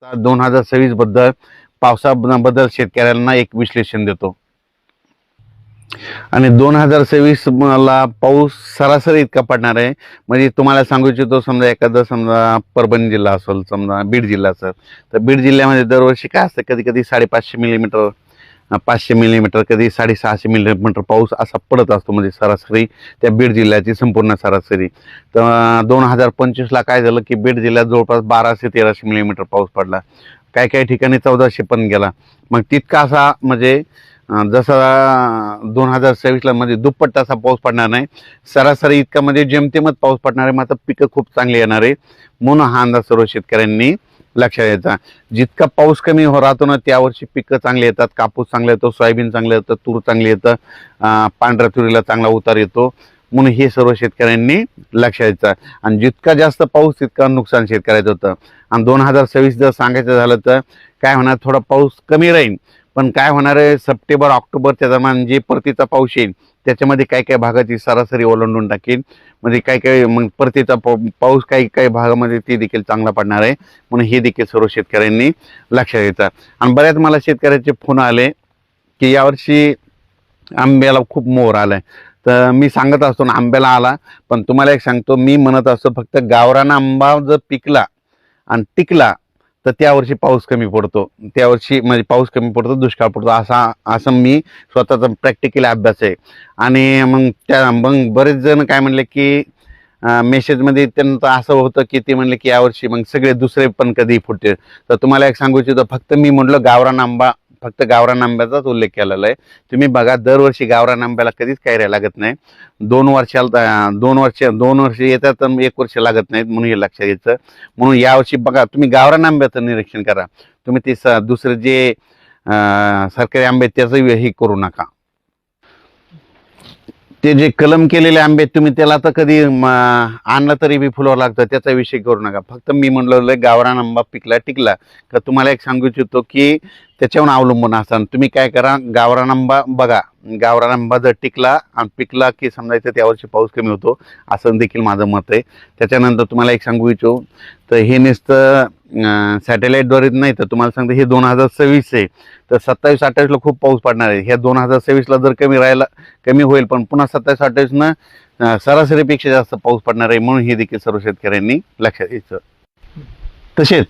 2026 बद्दल पावसाबद्दल शेतकऱ्यांना एक विश्लेषण देतो. आणि 2026 ला पाऊस सरासरी इतका पडणार आहे. म्हणजे तुम्हाला सांगू इच्छितो, समजा एखादा समजा परभणी जिल्हा असेल, समजा बीड जिल्हा असेल, तर बीड जिल्ह्यामध्ये दरवर्षी काय असतं, कधी कधी 550 मिलीमीटर, 500 मिलीमीटर, कधी 650 मिलीमीटर पाऊस असा पडत असतो. म्हणजे सरासरी त्या बीड जिल्ह्याची संपूर्ण सरासरी. तर 2025ला काय झालं की बीड जिल्ह्यात जवळपास 1200-1300 मिलीमीटर पाऊस पडला. काही काही ठिकाणी 1400 पण गेला. मग तितका असा म्हणजे जसा 2026ला म्हणजे दुप्पट असा पाऊस पडणार नाही, सरासरी इतका म्हणजे जेमतेमच पाऊस पडणार आहे. मात्र पिकं खूप चांगली येणार आहे, म्हणून हा अंदाज सर्व शेतकऱ्यांनी लक्षात घ्यायचा. जितका पाऊस कमी राहतो ना, त्या वर्षी पिकं चांगली येतात. कापूस चांगला येतो, सोयाबीन चांगलं येतं, तूर चांगली येतं, पांढऱ्या तुरीला चांगला उतार येतो. म्हणून हे सर्व शेतकऱ्यांनी लक्षात घ्यायचं. आणि जितका जास्त पाऊस तितका नुकसान शेतकऱ्याचं होतं. आणि 2026 जर सांगायचं झालं तर काय होणार, थोडा पाऊस कमी राहील, पण काय होणार आहे, सप्टेंबर ऑक्टोबरच्या दरम्यान जे परतीचा पाऊस येईल त्याच्यामध्ये काही काही भागाची सरासरी ओलांडून टाकेल. म्हणजे काही काही मग परतीचा पाऊस काही काही भागामध्ये ती देखील चांगला पडणार आहे. म्हणून हे देखील सर्व शेतकऱ्यांनी लक्षात घ्यायचं. आणि बऱ्याच मला शेतकऱ्याचे फोन आले की यावर्षी आंब्याला खूप मोहर आलाय. तर मी सांगत असतो ना, आंब्याला आला, पण तुम्हाला एक सांगतो, मी म्हणत असतो फक्त गावरान आंबा जर पिकला आणि टिकला तर त्यावर्षी पाऊस कमी पडतो, त्यावर्षी म्हणजे पाऊस कमी पडतो, दुष्काळ पडतो, असं मी स्वतःचा प्रॅक्टिकली अभ्यास आहे. आणि मग बरेच जण काय म्हणले की मेसेजमध्ये त्यांचं असं होतं की ते म्हणले की यावर्षी मग सगळे दुसरे पण कधी फुटते. तर तुम्हाला एक सांगू इच्छितो, फक्त मी म्हटलं गावरान आंबा, फक्त गावरान आंब्याचाच उल्लेख केलेला आहे. तुम्ही बघा, दरवर्षी गावरान आंब्याला कधीच कैऱ्या लागत नाही. 2 वर्ष येतात तर 1 वर्ष लागत नाहीत, म्हणून हे लक्षात घ्यायचं. म्हणून यावर्षी बघा, तुम्ही गावरान आंब्याचं निरीक्षण करा. तुम्ही ते दुसरे जे सरकारी आंबे त्याचं हे करू नका. ते जे कलम केलेले आंबे तुम्ही त्याला तर कधी आणलं तरी बी फुलावर लागतं, त्याचा विषय करू नका. फक्त मी म्हणलं गावरान आंबा पिकला टिकला का तुम्हाला एक सांगू इच्छितो की त्याच्यावर अवलंबून असताना तुम्ही काय करा, गावरान आंबा बघा, गावरान आंबा जर टिकला आणि पिकला की समजायचं त्यावर्षी पाऊस कमी होतो, असं देखील माझं मत आहे. त्याच्यानंतर तुम्हाला एक सांगू इच्छितो, तर हे नुसतं सॅटेलाईटद्वारे नाही, तर तुम्हाला सांगतो हे 2026 आहे, तर 27-28ला खूप पाऊस पडणार आहे. ह्या 2026ला जर कमी होईल, पण पुन्हा 27-28नं सरासरीपेक्षा जास्त पाऊस पडणार आहे. म्हणून हे देखील सर्व शेतकऱ्यांनी लक्षात घ्यायचं. तसेच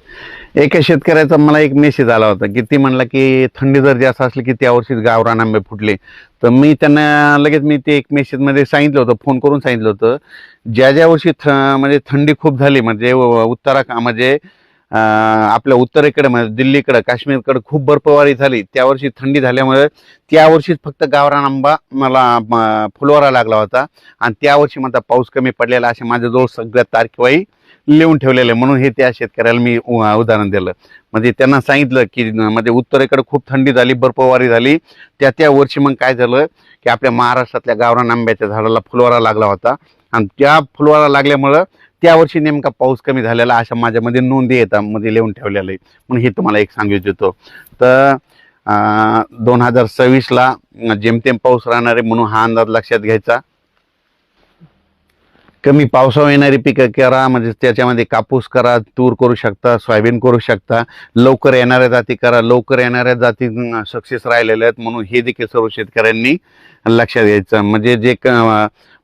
एका शेतकऱ्याचा मला एक मेसेज आला होता की ती म्हणला की थंडी जर जास्त असली की त्यावर्षीच गावरान आंबे फुटले. तर मी त्यांना लगेच ते एक मेसेजमध्ये सांगितलं होतं, फोन करून सांगितलं होतं, ज्या वर्षी म्हणजे थंडी खूप झाली, म्हणजे म्हणजे आपल्या उत्तरेकडे म्हणजे दिल्लीकडे, काश्मीरकडे खूप बर्फवारी झाली, त्यावर्षी थंडी झाल्यामुळे त्यावर्षीच फक्त गावरान आंबा मला फुलवारा लागला होता. आणि त्यावर्षी माझा पाऊस कमी पडलेला, असे माझ्याजवळ सगळ्या तारखेवाही लिहून ठेवलेलं आहे. म्हणून हे त्या शेतकऱ्याला मी उदाहरण दिलं. म्हणजे त्यांना सांगितलं की म्हणजे उत्तरेकडे खूप थंडी झाली, बर्फवारी झाली, त्या वर्षी मग काय झालं की आपल्या महाराष्ट्रातल्या गावरान आंब्याच्या झाडाला फुलवारा लागला होता. आणि त्या फुलवारा लागल्यामुळं त्यावर्षी नेमका पाऊस कमी झालेला, अशा माझ्यामध्ये नोंदी येतात, मध्ये लिहून ठेवलेलं आहे. म्हणून हे तुम्हाला एक सांगू इच्छितो. तर 2026ला जेमतेम पाऊस राहणार आहे, म्हणून हा अंदाज लक्षात घ्यायचा. कमी पावसावर येणारी पिकं करा, म्हणजे त्याच्यामध्ये कापूस करा, तूर करू शकता, सोयाबीन करू शकता. लवकर येणाऱ्या जाती करा, लवकर येणाऱ्या जाती सक्सेस राहिलेल्या आहेत. म्हणून हे देखील सर्व शेतकऱ्यांनी लक्षात घ्यायचं. म्हणजे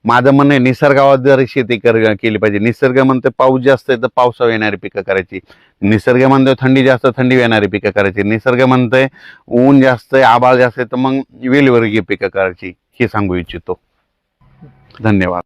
माझं म्हणणं आहे, निसर्गावर जर शेती केली पाहिजे. निसर्ग म्हणतो पाऊस जास्त आहे तर पावसावर येणारी पिकं करायची, निसर्ग म्हणतोय थंडी जास्त थंडी येणारी पिकं करायची, निसर्ग म्हणतोय ऊन जास्त आहे आभाळ जास्त आहे तर मग वेलीवर्गीय पिकं करायची. हे सांगू इच्छितो. धन्यवाद.